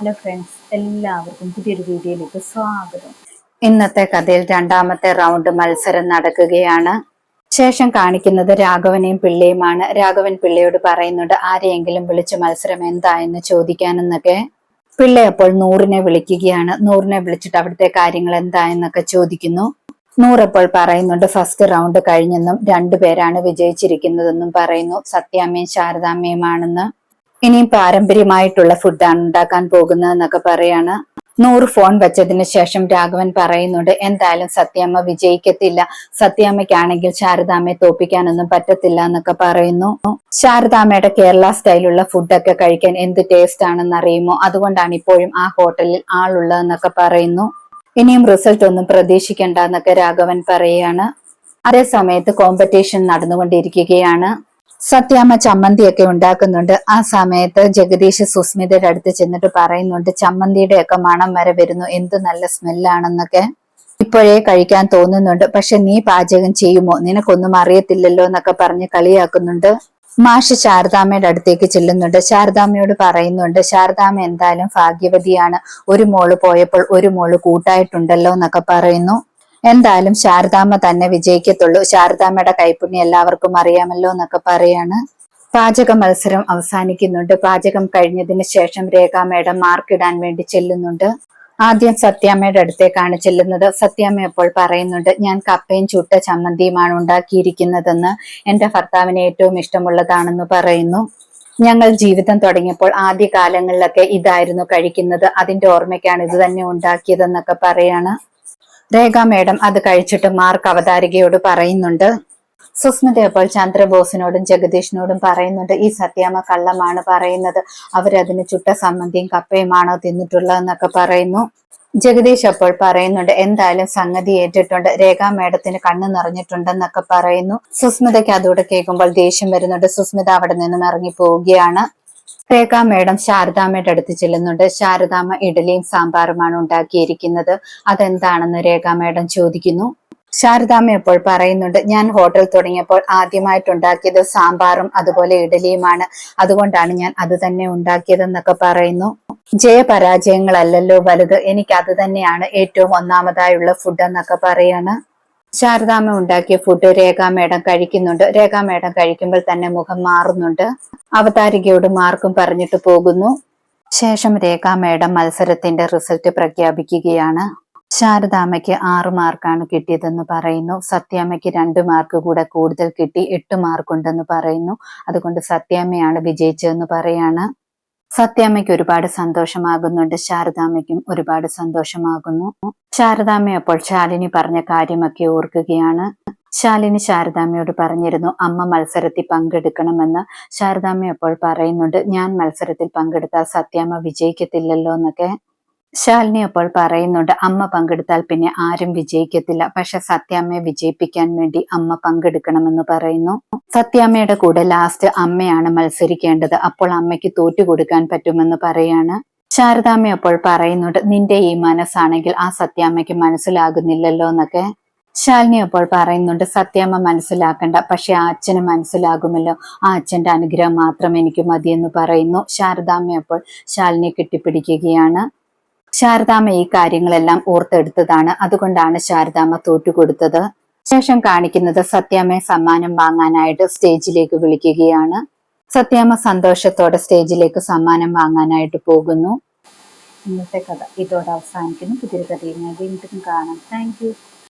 Hello friends, എല്ലാവർക്കും പുതിയൊരു വീഡിയോയിലേക്ക് സ്വാഗതം. ഇന്നത്തെ കഥയിൽ രണ്ടാമത്തെ റൗണ്ട് മത്സരം നടക്കുകയാണ്. ശേഷം കാണിക്കുന്നത് രാഘവനെയും പിള്ളയുമാണ്. രാഘവൻ പിള്ളയോട് പറയുന്നുണ്ട് ആരെയെങ്കിലും വിളിച്ച് മത്സരം എന്തായെന്ന് ചോദിക്കാനെന്നൊക്കെ. പിള്ള അപ്പോൾ നൂറിനെ വിളിക്കുകയാണ്. നൂറിനെ വിളിച്ചിട്ട് അവിടുത്തെ കാര്യങ്ങൾ എന്തായെന്നൊക്കെ ചോദിക്കുന്നു. നൂറപ്പോൾ പറയുന്നുണ്ട് ഫസ്റ്റ് റൗണ്ട് കഴിഞ്ഞെന്നും രണ്ടുപേരാണ് വിജയിച്ചിരിക്കുന്നതെന്നും പറയുന്നു. സത്യാമ്മയും ശാരദാമ്മയുമാണെന്ന്. ഇനിയും പാരമ്പര്യമായിട്ടുള്ള ഫുഡാണ് ഉണ്ടാക്കാൻ പോകുന്നതെന്നൊക്കെ പറയാണ്. നൂറ് ഫോൺ വെച്ചതിന് ശേഷം രാഘവൻ പറയുന്നുണ്ട് എന്തായാലും സത്യാമ്മ വിജയിക്കത്തില്ല, സത്യാമ്മയ്ക്കാണെങ്കിൽ ശാരദാമ്മയെ തോപ്പിക്കാനൊന്നും പറ്റത്തില്ല എന്നൊക്കെ പറയുന്നു. ശാരദാമ്മയുടെ കേരള സ്റ്റൈലുള്ള ഫുഡൊക്കെ കഴിക്കാൻ എന്ത് ടേസ്റ്റ് ആണെന്ന് അറിയുമോ, അതുകൊണ്ടാണ് ഇപ്പോഴും ആ ഹോട്ടലിൽ ആളുള്ളതെന്നൊക്കെ പറയുന്നു. ഇനിയും റിസൾട്ട് ഒന്നും പ്രതീക്ഷിക്കണ്ട എന്നൊക്കെ രാഘവൻ പറയുകയാണ്. അതേ സമയത്ത് കോമ്പറ്റീഷൻ നടന്നുകൊണ്ടിരിക്കുകയാണ്. സത്യാമ്മ ചമ്മന്തിയൊക്കെ ഉണ്ടാക്കുന്നുണ്ട്. ആ സമയത്ത് ജഗദീഷ് സുസ്മിതയുടെ അടുത്ത് ചെന്നിട്ട് പറയുന്നുണ്ട് ചമ്മന്തിയുടെ ഒക്കെ മണം വരെ വരുന്നു, എന്ത് നല്ല സ്മെല്ലാണെന്നൊക്കെ. ഇപ്പോഴേ കഴിക്കാൻ തോന്നുന്നുണ്ട്, പക്ഷെ നീ പാചകം ചെയ്യുമോ, നിനക്കൊന്നും അറിയത്തില്ലല്ലോ എന്നൊക്കെ പറഞ്ഞ് കളിയാക്കുന്നുണ്ട്. മാഷ് ശാരദാമ്മയുടെ അടുത്തേക്ക് ചെല്ലുന്നുണ്ട്. ശാരദാമ്മയോട് പറയുന്നുണ്ട് ശാരദാമ്മ എന്തായാലും ഭാഗ്യവതിയാണ്, ഒരു മോള് പോയപ്പോൾ ഒരു മോള് കൂട്ടായിട്ടുണ്ടല്ലോ എന്നൊക്കെ പറയുന്നു. എന്തായാലും ശാരദാമ്മ തന്നെ വിജയിക്കത്തുള്ളൂ, ശാരദാമ്മയുടെ കൈപ്പുണ്യം എല്ലാവർക്കും അറിയാമല്ലോ എന്നൊക്കെ പറയാണ്. പാചക മത്സരം അവസാനിക്കുന്നുണ്ട്. പാചകം കഴിഞ്ഞതിന് ശേഷം രേഖ മേഡം മാർക്കിടാൻ വേണ്ടി ചെല്ലുന്നുണ്ട്. ആദ്യം സത്യാമ്മയുടെ അടുത്തേക്കാണ് ചെല്ലുന്നത്. സത്യാമ്മ അപ്പോൾ പറയുന്നുണ്ട് ഞാൻ കപ്പയും ചുട്ട ചമ്മന്തിയുമാണ് ഉണ്ടാക്കിയിരിക്കുന്നതെന്ന്, എന്റെ ഭർത്താവിന് ഏറ്റവും ഇഷ്ടമുള്ളതാണെന്ന് പറയുന്നു. ഞങ്ങൾ ജീവിതം തുടങ്ങിയപ്പോൾ ആദ്യ കാലങ്ങളിലൊക്കെ ഇതായിരുന്നു കഴിക്കുന്നത്, അതിന്റെ ഓർമ്മയ്ക്കാണ് ഇത് തന്നെ ഉണ്ടാക്കിയതെന്നൊക്കെ പറയാണ്. രേഖ മേഡം അത് കഴിച്ചിട്ട് മാർക്ക് അവതാരികയോട് പറയുന്നുണ്ട്. സുസ്മിത അപ്പോൾ ചന്ദ്രബോസിനോടും ജഗദീഷിനോടും പറയുന്നുണ്ട് ഈ സത്യാമ്മ കള്ളമാണ് പറയുന്നത്, അവരതിന് ചുട്ട സമ്മന്തിയും കപ്പയുമാണോ തിന്നിട്ടുള്ളതെന്നൊക്കെ പറയുന്നു. ജഗദീഷ് അപ്പോൾ പറയുന്നുണ്ട് എന്തായാലും സംഗതി ഏറ്റിട്ടുണ്ട്, രേഖ മേഡത്തിന് കണ്ണു നിറഞ്ഞിട്ടുണ്ടെന്നൊക്കെ പറയുന്നു. സുസ്മിതയ്ക്ക് അതോടെ കേൾക്കുമ്പോൾ ദേഷ്യം വരുന്നുണ്ട്. സുസ്മിത അവിടെ നിന്നും ഇറങ്ങി പോവുകയാണ്. രേഖ മേഡം ശാരദാമ്മയുടെ അടുത്ത് ചെല്ലുന്നുണ്ട്. ശാരദാമ്മ ഇഡലിയും സാമ്പാറുമാണ് ഉണ്ടാക്കിയിരിക്കുന്നത്, അതെന്താണെന്ന് രേഖ മേഡം ചോദിക്കുന്നു. ശാരദാമ്മ അപ്പോൾ പറയുന്നുണ്ട് ഞാൻ ഹോട്ടൽ തുടങ്ങിയപ്പോൾ ആദ്യമായിട്ടുണ്ടാക്കിയത് സാമ്പാറും അതുപോലെ ഇഡലിയുമാണ്, അതുകൊണ്ടാണ് ഞാൻ അത് തന്നെ ഉണ്ടാക്കിയതെന്നൊക്കെ പറയുന്നു. ജയപരാജയങ്ങളല്ലല്ലോ വലുത്, എനിക്ക് അത് തന്നെയാണ് ഏറ്റവും ഒന്നാമതായുള്ള ഫുഡ് എന്നൊക്കെ പറയാണ്. ശാരദാമ്മ ഉണ്ടാക്കിയ ഫുഡ് രേഖ മേഡം കഴിക്കുന്നുണ്ട്. രേഖ മേഡം കഴിക്കുമ്പോൾ തന്നെ മുഖം മാറുന്നുണ്ട്. അവതാരികയോട് മാർക്കും പറഞ്ഞിട്ട് പോകുന്നു. ശേഷം രേഖ മേഡം മത്സരത്തിന്റെ റിസൾട്ട് പ്രഖ്യാപിക്കുകയാണ്. ശാരദാമ്മയ്ക്ക് 6 മാർക്കാണ് കിട്ടിയതെന്ന് പറയുന്നു. സത്യാമ്മയ്ക്ക് 2 മാർക്ക് കൂടെ കൂടുതൽ കിട്ടി, 8 മാർക്കുണ്ടെന്ന് പറയുന്നു. അതുകൊണ്ട് സത്യാമ്മയാണ് വിജയിച്ചതെന്ന് പറയാണ്. സത്യാമ്മയ്ക്ക് ഒരുപാട് സന്തോഷമാകുന്നുണ്ട്, ശാരദാമ്മയ്ക്കും ഒരുപാട് സന്തോഷമാകുന്നു. ശാരദാമ്മ അപ്പോൾ ശാലിനി പറഞ്ഞ കാര്യമൊക്കെ ഓർക്കുകയാണ്. ശാലിനി ശാരദാമ്മയോട് പറഞ്ഞിരുന്നു അമ്മ മത്സരത്തിൽ പങ്കെടുക്കണമെന്ന്. ശാരദാമ്മ അപ്പോൾ പറയുന്നുണ്ട് ഞാൻ മത്സരത്തിൽ പങ്കെടുത്താൽ സത്യാമ്മ വിജയിക്കത്തില്ലല്ലോ എന്നൊക്കെ. ശാലിനി അപ്പോൾ പറയുന്നുണ്ട് അമ്മ പങ്കെടുത്താൽ പിന്നെ ആരും വിജയിക്കത്തില്ല, പക്ഷെ സത്യാമ്മയെ വിജയിപ്പിക്കാൻ വേണ്ടി അമ്മ പങ്കെടുക്കണമെന്ന് പറയുന്നു. സത്യാമ്മയുടെ കൂടെ ലാസ്റ്റ് അമ്മയാണ് മത്സരിക്കേണ്ടത്, അപ്പോൾ അമ്മയ്ക്ക് തോറ്റു കൊടുക്കാൻ പറ്റുമെന്ന് പറയാണ്. ശാരദാമ്മ അപ്പോൾ പറയുന്നുണ്ട് നിന്റെ ഈ മനസ്സാണെങ്കിൽ ആ സത്യാമ്മയ്ക്ക് മനസ്സിലാകുന്നില്ലല്ലോ എന്നൊക്കെ. ശാലിനി അപ്പോൾ പറയുന്നുണ്ട് സത്യാമ്മ മനസ്സിലാക്കണ്ട, പക്ഷെ ആ അച്ഛന് മനസ്സിലാകുമല്ലോ, ആ അച്ഛന്റെ അനുഗ്രഹം മാത്രം എനിക്ക് മതിയെന്ന് പറയുന്നു. ശാരദാമ്മ അപ്പോൾ ശാലിനിയെ കെട്ടിപ്പിടിക്കുകയാണ്. ശാരദാമ്മ ഈ കാര്യങ്ങളെല്ലാം ഓർത്തെടുത്തതാണ്, അതുകൊണ്ടാണ് ശാരദാമ്മ തോറ്റുകൊടുത്തത്. ശേഷം കാണിക്കുന്നത് സത്യാമ്മയെ സമ്മാനം വാങ്ങാനായിട്ട് സ്റ്റേജിലേക്ക് വിളിക്കുകയാണ്. സത്യാമ്മ സന്തോഷത്തോടെ സ്റ്റേജിലേക്ക് സമ്മാനം വാങ്ങാനായിട്ട് പോകുന്നു. ഇന്നത്തെ കഥ ഇതോടെ അവസാനിക്കുന്നു. പുതിയൊരു കഥയിൽ വീണ്ടും കാണാം. Thank you.